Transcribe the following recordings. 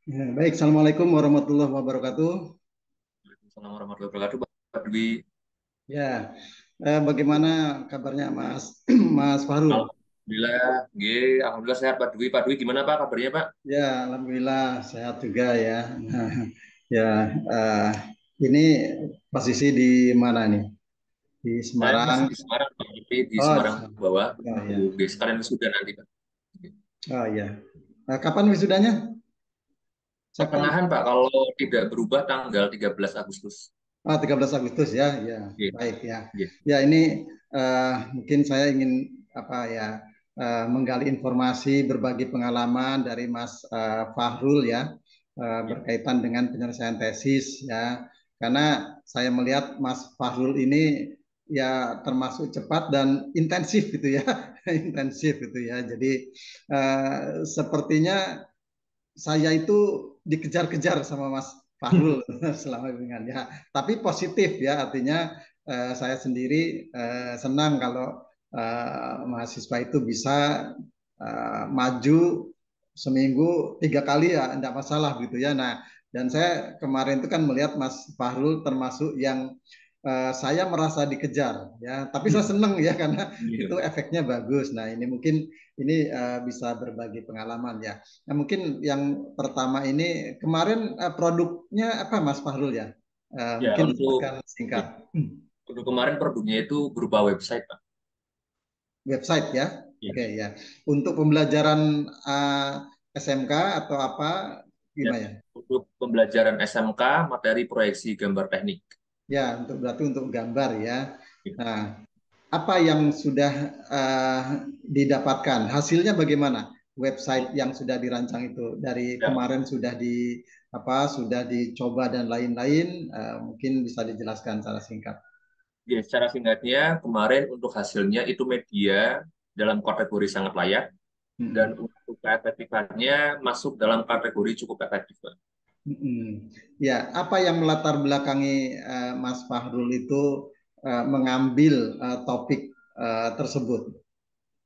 Ya, baik, Assalamualaikum warahmatullahi wabarakatuh. Waalaikumsalam warahmatullahi wabarakatuh, Pak Dwi. Ya, bagaimana kabarnya Mas Mas Fahrul? Alhamdulillah, alhamdulillah sehat Pak Dwi. Pak Dwi gimana Pak kabarnya Pak? Ya, alhamdulillah sehat juga ya. Nah, ya, eh, ini posisi di mana nih? Di Saya Semarang. masih di Semarang, Pak. Tapi di Oh, Semarang bawah. oh Aku ya, di sekalian sudah nanti Pak. oh ya. Kapan wisudanya? Siapa? Pertengahan Pak, kalau tidak berubah tanggal 13 Agustus. 13 Agustus ya, ya, Iya, baik ya. iya, Ya ini mungkin saya ingin apa ya menggali informasi, berbagi pengalaman dari Mas Fahrul ya iya. berkaitan dengan penyelesaian tesis ya. Karena saya melihat Mas Fahrul ini ya termasuk cepat dan intensif gitu ya, intensif gitu ya. Jadi sepertinya saya itu dikejar-kejar sama Mas Fahrul selama dengan ya, tapi positif ya artinya saya sendiri senang kalau mahasiswa itu bisa maju seminggu 3 kali ya tidak masalah gitu ya. Nah, dan saya kemarin itu kan melihat Mas Fahrul termasuk yang saya merasa dikejar ya, tapi saya senang ya karena Iya. itu efeknya bagus. Nah, ini mungkin ini bisa berbagi pengalaman ya. Nah, mungkin yang pertama ini kemarin produknya apa Mas Fahrul ya? Ya, Mungkin untuk jelaskan ya, singkat. untuk kemarin produknya itu berupa website Pak. Website ya. Iya. Oke ya. Untuk pembelajaran SMK atau apa Ya. gimana ya? Untuk pembelajaran SMK materi proyeksi gambar teknik. Ya, untuk berarti untuk gambar ya. Iya. Nah, apa yang sudah didapatkan? Hasilnya bagaimana? Website yang sudah dirancang itu dari Ya, kemarin sudah di apa sudah dicoba dan lain-lain, mungun bisa dijelaskan secara singkat. ya, secara singkatnya, kemarin untuk hasilnya itu media dalam kategori sangat layak, dan Mm-mm. untuk keefektifannya masuk dalam kategori cukup efektif, Pak. Mm-mm. Ya, apa yang melatar belakangi Mas Fahrul itu mengambil topik tersebut?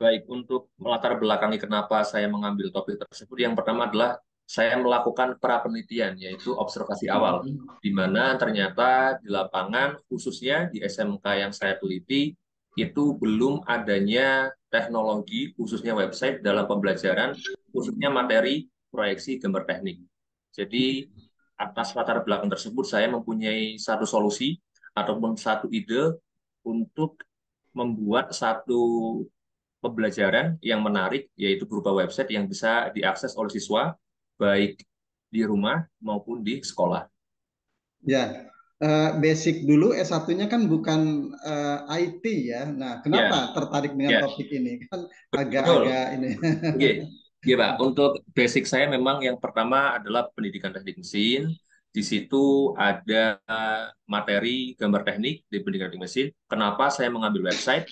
Baik, untuk melatar belakangi kenapa saya mengambil topik tersebut, yang pertama adalah saya melakukan pra-penelitian, yaitu observasi awal, Mm-mm. di mana ternyata di lapangan, khususnya di SMK yang saya teliti, itu belum adanya teknologi, khususnya website, dalam pembelajaran, khususnya materi proyeksi gambar teknik. Jadi, atas latar belakang tersebut, saya mempunyai satu solusi ataupun satu ide untuk membuat satu pembelajaran yang menarik, yaitu berupa website yang bisa diakses oleh siswa, baik di rumah maupun di sekolah. Ya, basic dulu S1-nya kan bukan IT ya. Nah, Ya, kenapa tertarik dengan ya, topik ini? Kan betul. agak-agak ini. Oke, ya Pak. Untuk basic saya memang yang pertama adalah pendidikan teknik mesin. Di situ ada materi gambar teknik di pendidikan teknik mesin. Kenapa saya mengambil website?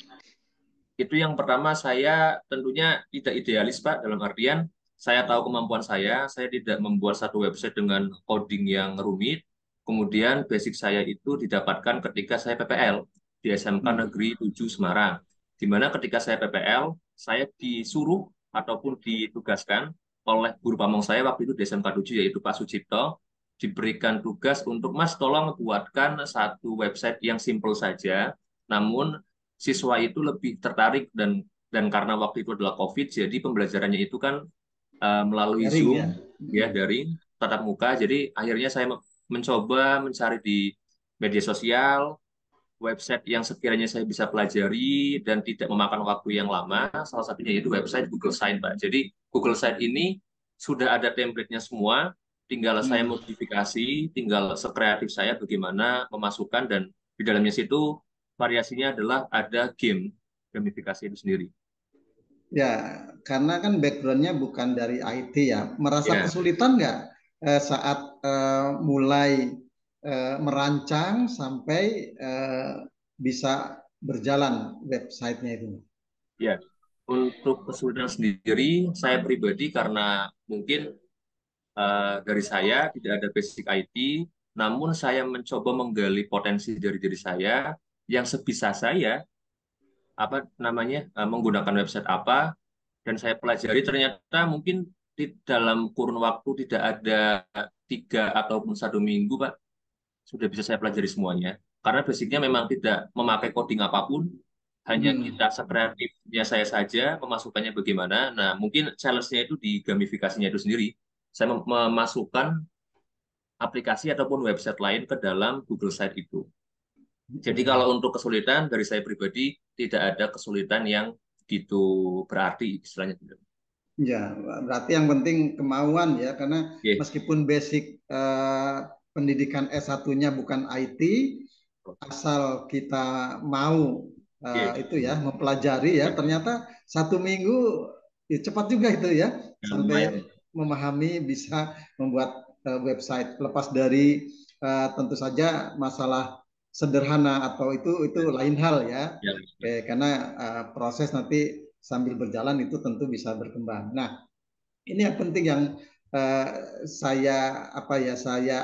Itu yang pertama, saya tentunya tidak idealis Pak, dalam artian saya tahu kemampuan saya tidak membuat satu website dengan coding yang rumit. Kemudian basic saya itu didapatkan ketika saya PPL di SMK Hmm. Negeri 7 Semarang. Di mana ketika saya PPL, saya disuruh ataupun ditugaskan oleh guru pamong saya waktu itu di SMK 7, yaitu Pak Sucipto, diberikan tugas untuk Mas tolong buatkan satu website yang simple saja, namun siswa itu lebih tertarik, dan karena waktu itu adalah COVID, jadi pembelajarannya itu kan melalui Daring Zoom, ya. ya Hmm. daring tatap muka. Jadi akhirnya saya mencoba mencari di media sosial website yang sekiranya saya bisa pelajari dan tidak memakan waktu yang lama. Salah satunya itu website Google Site, Pak. Jadi Google Site ini sudah ada template-nya semua, tinggal saya Hmm. modifikasi, tinggal sekreatif saya bagaimana memasukkan, dan di dalamnya situ variasinya adalah ada game, gamifikasi itu sendiri. Ya, karena kan background-nya bukan dari IT ya. Merasa Ya, kesulitan nggak saat mulai merancang sampai bisa berjalan websitenya itu? ya. Untuk kesulitan sendiri, saya pribadi karena mungkin dari saya tidak ada basic IT, namun saya mencoba menggali potensi dari diri saya yang sebisa saya, apa namanya, menggunakan website apa, dan saya pelajari ternyata mungkin dalam kurun waktu tidak ada 3 ataupun 1 minggu, Pak, sudah bisa saya pelajari semuanya. Karena basicnya memang tidak memakai coding apapun, hanya Hmm. kita sekreatifnya saya saja, memasukkannya bagaimana. Nah, mungkin challenge-nya itu di gamifikasinya itu sendiri. Saya memasukkan aplikasi ataupun website lain ke dalam Google Site itu. Jadi Ya. kalau untuk kesulitan, dari saya pribadi, tidak ada kesulitan yang gitu berarti istilahnya. Ya, berarti yang penting kemauan ya, karena Oke, meskipun basic pendidikan S1-nya bukan IT, asal kita mau oke. itu ya mempelajari ya, ternyata 1 minggu ya, cepat juga itu ya, Ya, lumayan. sampai memahami bisa membuat website. Lepas dari tentu saja masalah sederhana atau itu lain hal ya. Ya, Oke, karena proses nanti sambil berjalan itu tentu bisa berkembang. Nah, ini yang penting yang uh, saya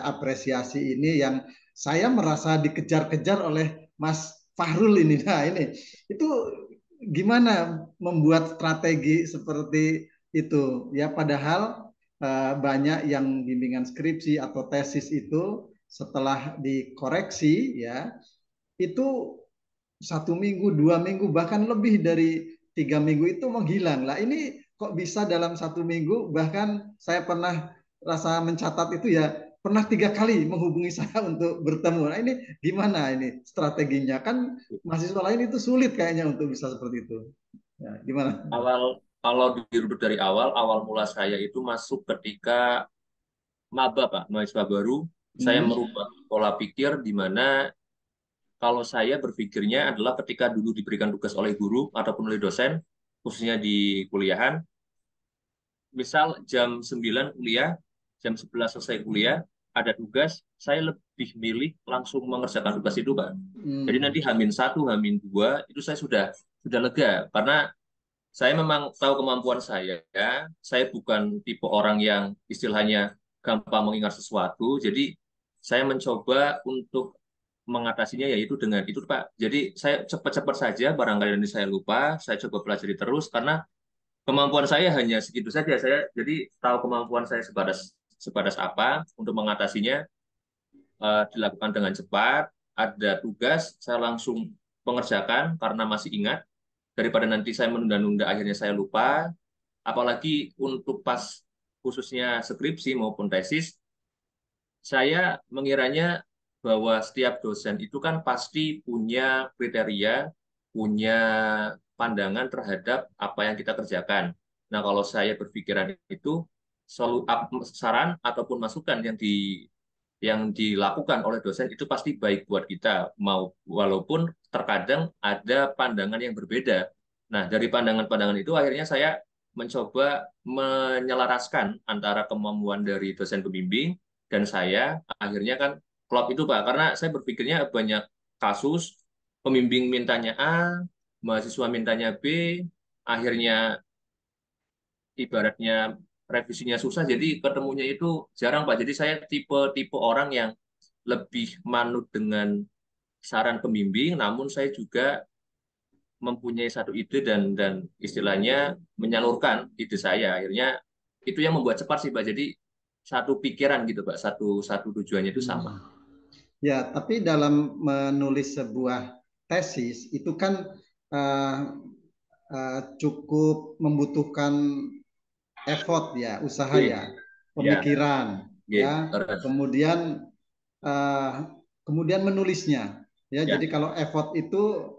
apresiasi ini yang saya merasa dikejar-kejar oleh Mas Fahrul ini. Nah, ini itu gimana membuat strategi seperti itu ya, padahal banyak yang bimbingan skripsi atau tesis itu setelah dikoreksi ya itu 1 minggu, 2 minggu, bahkan lebih dari 3 minggu itu menghilang. Lah ini kok bisa dalam 1 minggu? Bahkan saya pernah rasa mencatat itu ya pernah 3 kali menghubungi saya untuk bertemu. Nah ini gimana ini strateginya? Kan mahasiswa lain itu sulit kayaknya untuk bisa seperti itu. Ya, gimana? awal kalau dirunut dari awal mula saya itu masuk ketika maba, Pak, mahasiswa baru. Saya Hmm. merubah pola pikir di mana kalau saya berpikirnya adalah ketika dulu diberikan tugas oleh guru ataupun oleh dosen, khususnya di kuliahan, misal jam 9 kuliah, jam 11 selesai kuliah, ada tugas, saya lebih milih langsung mengerjakan tugas itu, Pak. Jadi Hmm. nanti H-1, H-2 itu saya sudah lega karena saya memang tahu kemampuan saya. Ya. Saya bukan tipe orang yang istilahnya gampang mengingat sesuatu. Jadi saya mencoba untuk mengatasinya yaitu dengan itu, Pak. Jadi saya cepat-cepat saja, barangkali nanti saya lupa, saya coba pelajari terus karena kemampuan saya hanya segitu saja. Saya jadi tahu kemampuan saya sebatas sebatas apa untuk mengatasinya, dilakukan dengan cepat. Ada tugas, saya langsung pengerjakan karena masih ingat daripada nanti saya menunda-nunda akhirnya saya lupa. Apalagi untuk pas khususnya skripsi maupun tesis, saya mengiranya bahwa setiap dosen itu kan pasti punya kriteria, punya pandangan terhadap apa yang kita kerjakan. Nah, kalau saya berpikiran itu, saran ataupun masukan yang dilakukan oleh dosen itu pasti baik buat kita, mau walaupun terkadang ada pandangan yang berbeda. Nah, dari pandangan-pandangan itu akhirnya saya mencoba menyelaraskan antara kemampuan dari dosen pembimbing dan saya akhirnya kan klop itu, Pak, karena saya berpikirnya banyak kasus pembimbing mintanya A, mahasiswa mintanya B, akhirnya ibaratnya revisinya susah, jadi ketemunya itu jarang, Pak. Jadi saya tipe-tipe orang yang lebih manut dengan saran pembimbing, namun saya juga mempunyai satu ide dan istilahnya menyalurkan ide saya. Akhirnya itu yang membuat cepat sih, Pak. Jadi satu pikiran gitu, Pak. Satu satu tujuannya itu sama. Hmm. Ya, tapi dalam menulis sebuah tesis itu kan uh, cukup membutuhkan effort ya, usaha Oke, ya, ya, pemikiran oke, ya, terus. kemudian eh, kemudian menulisnya ya. Ya, Jadi kalau effort itu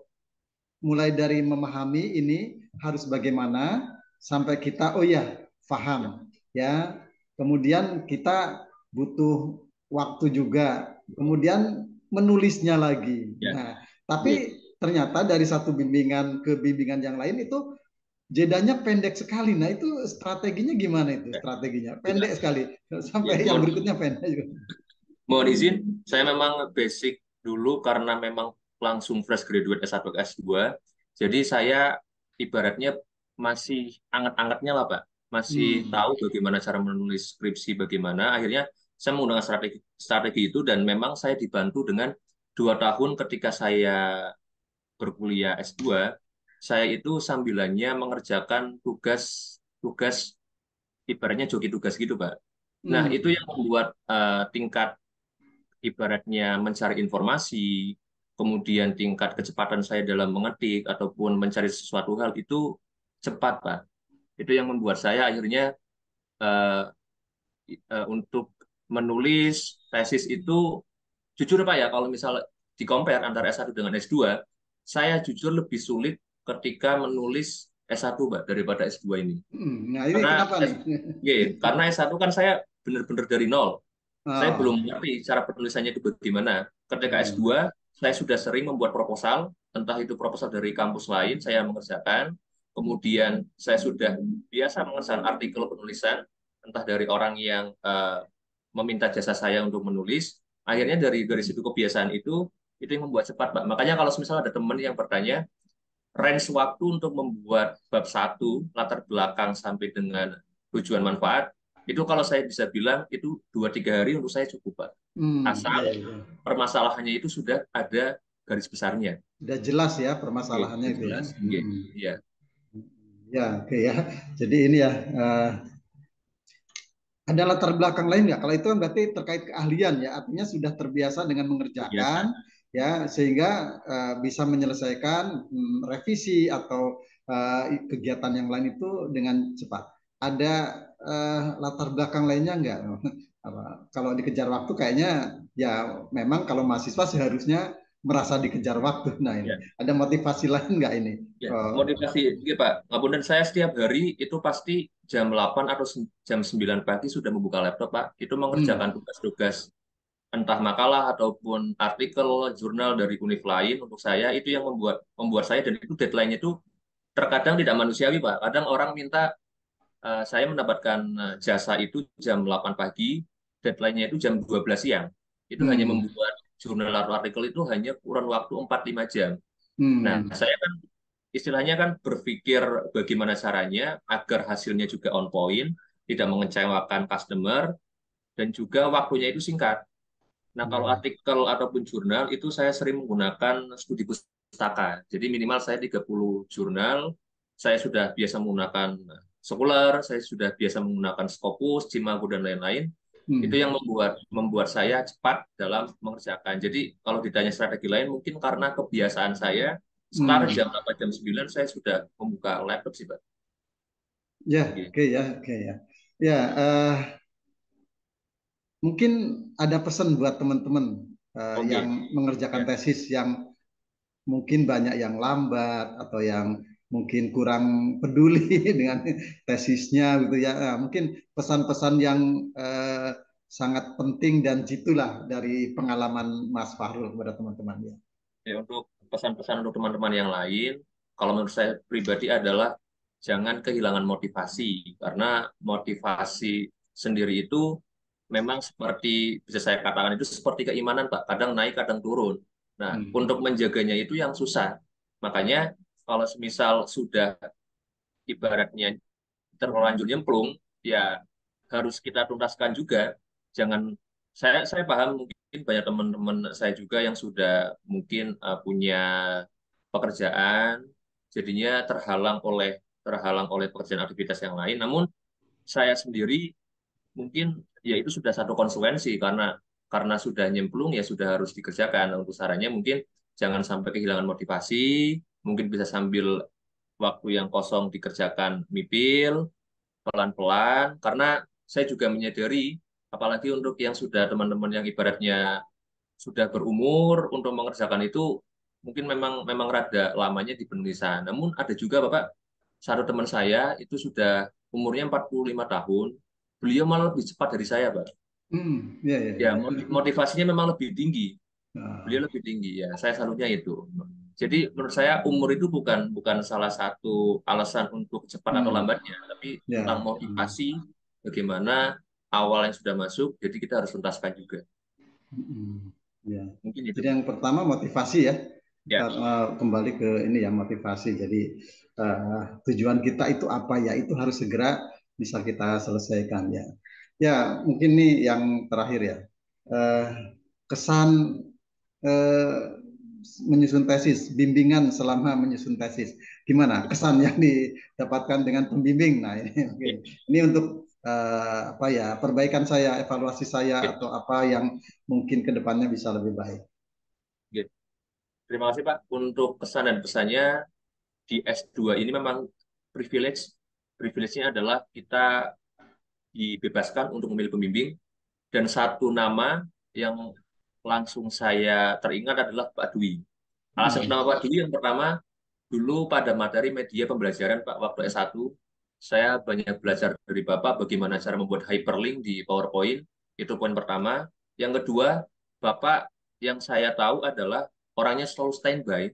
mulai dari memahami ini harus bagaimana sampai kita oh ya ya, paham ya. Kemudian kita butuh waktu juga. Kemudian menulisnya lagi. ya, Nah, oke. tapi ternyata dari satu bimbingan ke bimbingan yang lain itu jedanya pendek sekali. Nah, itu strateginya gimana itu? Ya, Strateginya ya, pendek sekali ya. sampai yang berikutnya pendek juga. Mohon izin, saya memang basic dulu karena memang langsung fresh graduate S1 ke S2. Jadi saya ibaratnya masih anget-angetnya lah, Pak. Masih Hmm. tahu bagaimana cara menulis skripsi bagaimana. Akhirnya saya menggunakan strategi itu dan memang saya dibantu dengan 2 tahun ketika saya berkuliah S2, saya itu sambilannya mengerjakan tugas tugas ibaratnya joki tugas gitu, Pak. Nah, itu Hmm. yang membuat tingkat ibaratnya mencari informasi, kemudian tingkat kecepatan saya dalam mengetik ataupun mencari sesuatu hal itu cepat, Pak. Itu yang membuat saya akhirnya eh, untuk menulis tesis itu jujur Pak ya, kalau misal di compare antara S1 dengan S2, saya jujur lebih sulit ketika menulis S1 Pak daripada S2 ini. Nah, ini Karena kenapa nih? karena S1 kan saya benar-benar dari nol. Saya Oh. belum ngerti cara penulisannya itu bagaimana. Ketika Hmm. S2, saya sudah sering membuat proposal, entah itu proposal dari kampus lain, saya mengerjakan. Kemudian saya sudah biasa mengerjakan artikel penulisan, entah dari orang yang meminta jasa saya untuk menulis. Akhirnya dari situ kebiasaan itu yang membuat cepat, Pak. Makanya kalau misalnya ada teman yang bertanya, range waktu untuk membuat bab satu latar belakang sampai dengan tujuan manfaat itu kalau saya bisa bilang itu 2-3 hari untuk saya cukup Pak. Ya, Asal ya, ya. permasalahannya itu sudah ada garis besarnya. Udah jelas ya Oke, permasalahannya sudah itu ya. jelas. Oke, iya, Ya, oke ya. Jadi ini ya, ada latar belakang lain nggak? Kalau itu kan berarti terkait keahlian ya, artinya sudah terbiasa dengan mengerjakan biasa. ya, sehingga bisa menyelesaikan revisi atau kegiatan yang lain itu dengan cepat. Ada latar belakang lainnya nggak? Kalau dikejar waktu kayaknya ya memang kalau mahasiswa seharusnya merasa dikejar waktu. Nah ini Ya, ada motivasi lain nggak ini? ya. Oh, Motivasi, iya Pak. Ngapunten saya setiap hari itu pasti jam 8 atau jam 9 pagi sudah membuka laptop Pak. Itu mengerjakan hmm, tugas-tugas entah makalah ataupun artikel jurnal dari univ lain untuk saya itu yang membuat membuat saya dan itu deadline-nya itu terkadang tidak manusiawi Pak. Kadang orang minta saya mendapatkan jasa itu jam 8 pagi, deadline-nya itu jam 12 siang. Itu hanya hmm, membuat jurnal atau artikel itu hanya kurang waktu 4-5 jam. Nah, hmm, saya kan istilahnya kan berpikir bagaimana caranya agar hasilnya juga on point, tidak mengecewakan customer, dan juga waktunya itu singkat. Nah, kalau hmm, artikel ataupun jurnal itu saya sering menggunakan studi pustaka. Jadi minimal saya 30 jurnal, saya sudah biasa menggunakan Scholar, saya sudah biasa menggunakan Scopus, Cimago dan lain-lain. Itu hmm, yang membuat membuat saya cepat dalam mengerjakan. Jadi kalau ditanya strategi lain mungkin karena kebiasaan saya start hmm. jam 8 jam 9 saya sudah membuka laptop sih, Pak. Ya, Oke. oke ya, oke ya. Ya, mungkin ada pesan buat teman-teman Oke. yang mengerjakan Ya. tesis yang mungkin banyak yang lambat atau yang mungkin kurang peduli dengan tesisnya gitu ya. Mungkin pesan-pesan yang sangat penting dan jitulah dari pengalaman Mas Fahrul kepada teman-teman ya. Ya, untuk pesan-pesan untuk teman-teman yang lain, kalau menurut saya pribadi adalah jangan kehilangan motivasi, karena motivasi sendiri itu memang seperti, bisa saya katakan itu seperti keimanan, Pak. Kadang naik, kadang turun. Nah, Hmm. untuk menjaganya itu yang susah. Makanya kalau misal sudah ibaratnya terlanjur nyemplung, ya harus kita tuntaskan juga. Jangan, saya paham mungkin banyak teman-teman saya juga yang sudah mungkin punya pekerjaan, jadinya terhalang oleh pekerjaan aktivitas yang lain. Namun saya sendiri mungkin ya itu sudah satu konsekuensi karena sudah nyemplung ya sudah harus dikerjakan. Untuk sarannya mungkin jangan sampai kehilangan motivasi, mungkin bisa sambil waktu yang kosong dikerjakan mipil pelan-pelan karena saya juga menyadari apalagi untuk yang sudah teman-teman yang ibaratnya sudah berumur untuk mengerjakan itu mungkin memang memang rada lamanya di penulisan. Namun ada juga Bapak satu teman saya itu sudah umurnya 45 tahun, beliau malah lebih cepat dari saya, Pak. Ya, ya, Ya, ya. motivasinya memang lebih tinggi. Nah, Beliau lebih tinggi ya. Saya salutnya itu. Jadi menurut saya umur itu bukan bukan salah satu alasan untuk cepat atau hmm, lambatnya, tapi tentang ya, motivasi bagaimana awal yang sudah masuk, jadi kita harus tuntaskan juga. ya. Mungkin itu, Jadi Pak. yang pertama motivasi ya. Kita Ya, kembali ke ini ya motivasi. Jadi tujuan kita itu apa ya? Itu harus segera bisa kita selesaikan ya. Ya mungkin nih yang terakhir ya. Eh, Kesan eh, menyusun tesis, bimbingan selama menyusun tesis. Gimana kesan yang didapatkan dengan pembimbing? Nah ini, oke. Ini untuk apa ya, perbaikan saya, evaluasi saya atau apa yang mungkin ke depannya bisa lebih baik. Gitu. Terima kasih Pak untuk kesan dan pesannya. Di S2 ini memang privilege. Privilege-nya adalah kita dibebaskan untuk memilih pembimbing. Dan satu nama yang langsung saya teringat adalah Pak Dwi. Alasan kenapa Pak Dwi yang pertama, dulu pada materi media pembelajaran Pak waktu S1, saya banyak belajar dari Bapak bagaimana cara membuat hyperlink di PowerPoint. Itu poin pertama. Yang kedua, Bapak yang saya tahu adalah orangnya selalu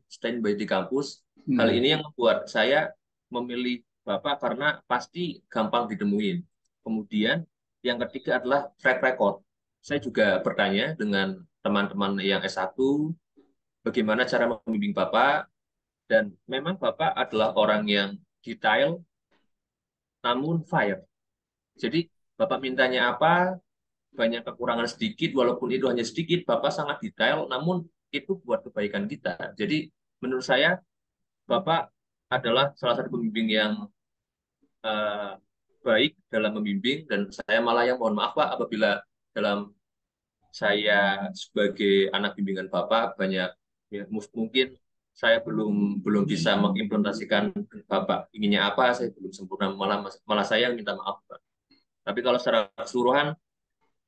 standby di kampus. Hal ini yang membuat saya memilih Bapak karena pasti gampang ditemuin. Kemudian yang ketiga adalah track record. Saya juga bertanya dengan teman-teman yang S1, bagaimana cara membimbing Bapak, dan memang Bapak adalah orang yang detail, namun fire. Jadi Bapak mintanya apa, banyak kekurangan sedikit, walaupun itu hanya sedikit, Bapak sangat detail, namun itu buat kebaikan kita. Jadi menurut saya, Bapak adalah salah satu pembimbing yang eh, baik dalam membimbing, dan saya malah yang mohon maaf Pak, apabila dalam saya sebagai anak bimbingan Bapak banyak ya, mungkin saya belum belum bisa mengimplementasikan Bapak inginnya apa, saya belum sempurna, malah malah saya yang minta maaf Pak. Tapi kalau secara keseluruhan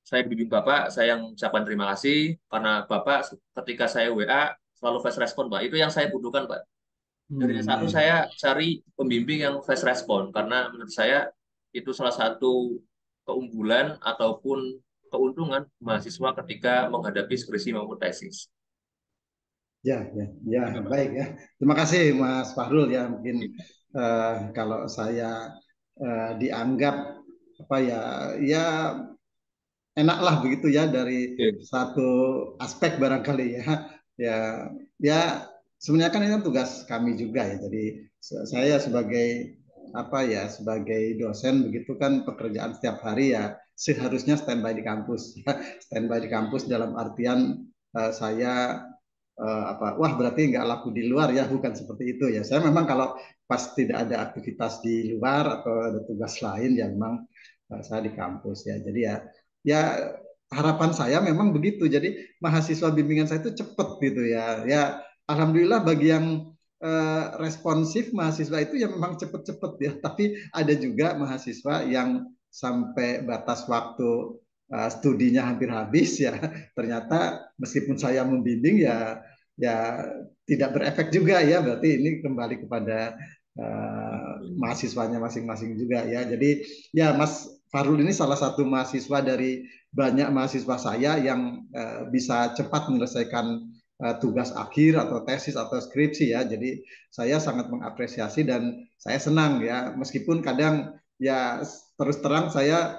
saya bimbing Bapak, saya yang ucapkan terima kasih karena Bapak ketika saya WA selalu fast respon Pak. Itu yang saya butuhkan Pak. Dari satu Ya. saya cari pembimbing yang fast respon karena menurut saya itu salah satu keunggulan ataupun keuntungan mahasiswa ketika menghadapi skripsi maupun tesis. Ya, Itu Pak. baik ya. Terima kasih Mas Fahrul ya. Mungkin kalau saya dianggap apa ya, ya enaklah begitu ya dari Oke. satu aspek barangkali ya. Ya, ya sebenarnya kan ini kan tugas kami juga ya. Jadi saya sebagai apa ya, sebagai dosen begitu kan pekerjaan setiap hari ya seharusnya standby di kampus ya. Standby di kampus dalam artian saya apa, wah berarti nggak laku di luar ya, bukan seperti itu ya. Saya memang kalau pas tidak ada aktivitas di luar atau ada tugas lain ya memang saya di kampus ya. Jadi ya, ya harapan saya memang begitu. Jadi mahasiswa bimbingan saya itu cepet gitu ya. Ya alhamdulillah bagi yang responsif mahasiswa itu ya memang cepet-cepet ya. Tapi ada juga mahasiswa yang sampai batas waktu studinya hampir habis ya. Ternyata meskipun saya membimbing ya ya tidak berefek juga ya. Berarti ini kembali kepada mahasiswanya masing-masing juga ya. Jadi ya Mas Farul ini salah satu mahasiswa dari banyak mahasiswa saya yang bisa cepat menyelesaikan tugas akhir atau tesis atau skripsi ya. Jadi saya sangat mengapresiasi dan saya senang ya, meskipun kadang ya terus terang saya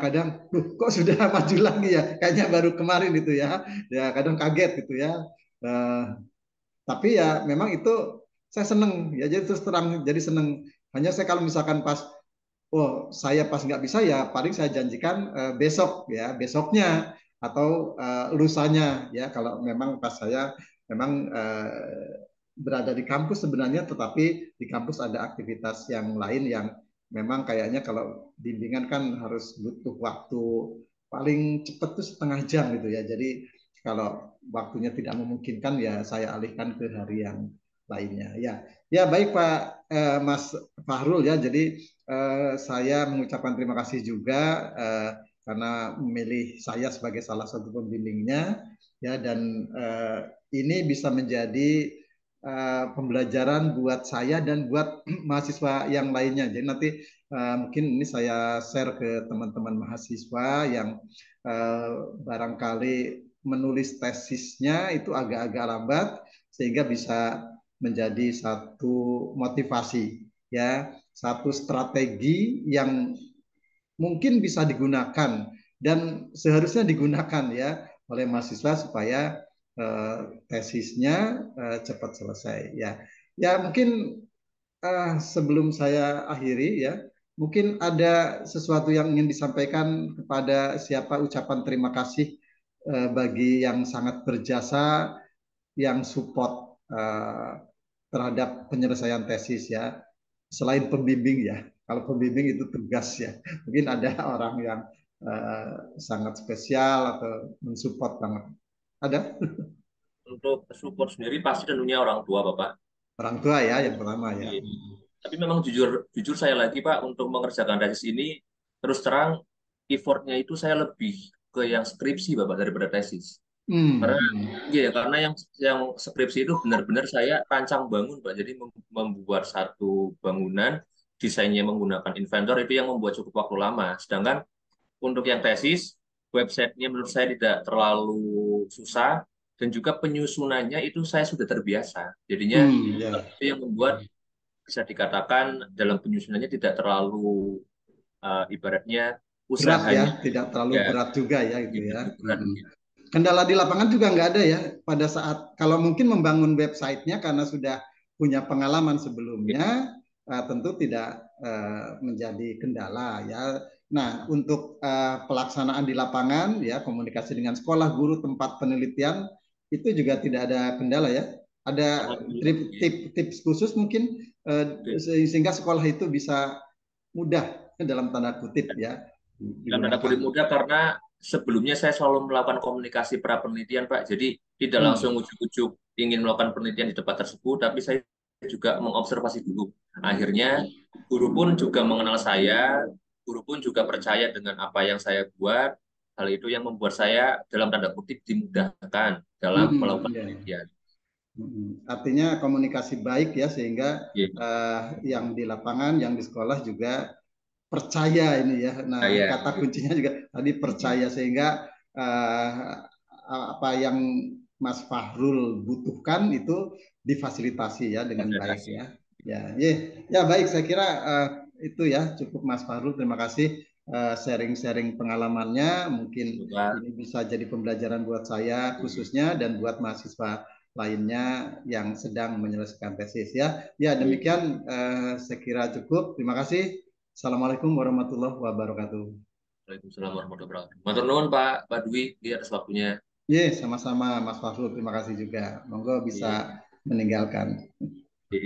kadang kok sudah maju lagi ya, kayaknya baru kemarin itu ya, ya kadang kaget gitu ya. Uh, tapi ya memang itu saya seneng ya, jadi terus terang jadi seneng. Hanya saya kalau misalkan pas oh saya pas nggak bisa ya paling saya janjikan besok ya, besoknya atau lusanya ya, kalau memang pas saya memang berada di kampus sebenarnya, tetapi di kampus ada aktivitas yang lain yang memang kayaknya kalau bimbingan kan harus butuh waktu paling cepat tuh setengah jam gitu ya. Jadi kalau waktunya tidak memungkinkan ya saya alihkan ke hari yang lainnya. Ya, ya baik Pak Mas Fahrul ya. Jadi saya mengucapkan terima kasih juga karena memilih saya sebagai salah satu pembimbingnya ya, dan ini bisa menjadi pembelajaran buat saya dan buat mahasiswa yang lainnya. Jadi nanti mungkin ini saya share ke teman-teman mahasiswa yang barangkali menulis tesisnya itu agak-agak lambat, sehingga bisa menjadi satu motivasi ya, satu strategi yang mungkin bisa digunakan dan seharusnya digunakan ya oleh mahasiswa supaya tesisnya cepat selesai ya. Ya mungkin sebelum saya akhiri ya, mungkin ada sesuatu yang ingin disampaikan kepada siapa, ucapan terima kasih bagi yang sangat berjasa yang support terhadap penyelesaian tesis ya, selain pembimbing ya. Kalau pembimbing itu tugas ya. Mungkin ada orang yang sangat spesial atau mensupport banget. Ada Untuk support sendiri pasti tentunya orang tua, Bapak. orang tua ya yang pertama ya. Iya. Tapi memang jujur jujur saya lagi Pak untuk mengerjakan tesis ini terus terang effortnya itu saya lebih ke yang skripsi Bapak daripada tesis. Karena iya karena yang skripsi itu benar-benar saya rancang bangun Pak. Jadi membuat satu bangunan desainnya menggunakan Inventor itu yang membuat cukup waktu lama. Sedangkan untuk yang tesis websitenya menurut saya tidak terlalu susah dan juga penyusunannya itu saya sudah terbiasa. Jadinya Ya. itu yang membuat bisa dikatakan dalam penyusunannya tidak terlalu ibaratnya Berat ya, usahanya tidak terlalu ya berat juga ya itu tidak ya. terlalu berat. Kendala di lapangan juga nggak ada ya pada saat kalau mungkin membangun websitenya karena sudah punya pengalaman sebelumnya tentu tidak menjadi kendala ya. Nah untuk pelaksanaan di lapangan ya komunikasi dengan sekolah guru tempat penelitian itu juga tidak ada kendala ya. Ada Alhamdulillah. tips khusus mungkin sehingga sekolah itu bisa mudah dalam tanda kutip ya Dalam tanda kutip digunakan. mudah karena sebelumnya saya selalu melakukan komunikasi pra penelitian Pak. Jadi tidak langsung Hmm. ujuk-ujuk ingin melakukan penelitian di tempat tersebut, tapi saya juga mengobservasi dulu. Akhirnya guru pun juga mengenal saya, guru pun juga percaya dengan apa yang saya buat. Hal itu yang membuat saya dalam tanda kutip dimudahkan dalam melakukan Ya. penelitian. Artinya komunikasi baik ya sehingga Iya. yang di lapangan, yang di sekolah juga percaya ini ya. Nah, Saya kata kuncinya juga tadi percaya sehingga uh, apa yang Mas Fahrul butuhkan itu difasilitasi ya dengan baik fasilitasi. ya. Ya baik. Saya kira itu ya cukup Mas Fahrul. Terima kasih sharing-sharing pengalamannya. Mungkin Pak. ini bisa jadi pembelajaran buat saya khususnya dan buat mahasiswa lainnya yang sedang menyelesaikan tesis ya. Ya demikian saya kira cukup. Terima kasih. Assalamualaikum warahmatullahi wabarakatuh. Waalaikumsalam warahmatullahi wabarakatuh. Matur nuwun Pak Dwi di atas waktunya. Sama-sama Mas Fahru. Terima kasih juga. Monggo bisa Iya. meninggalkan.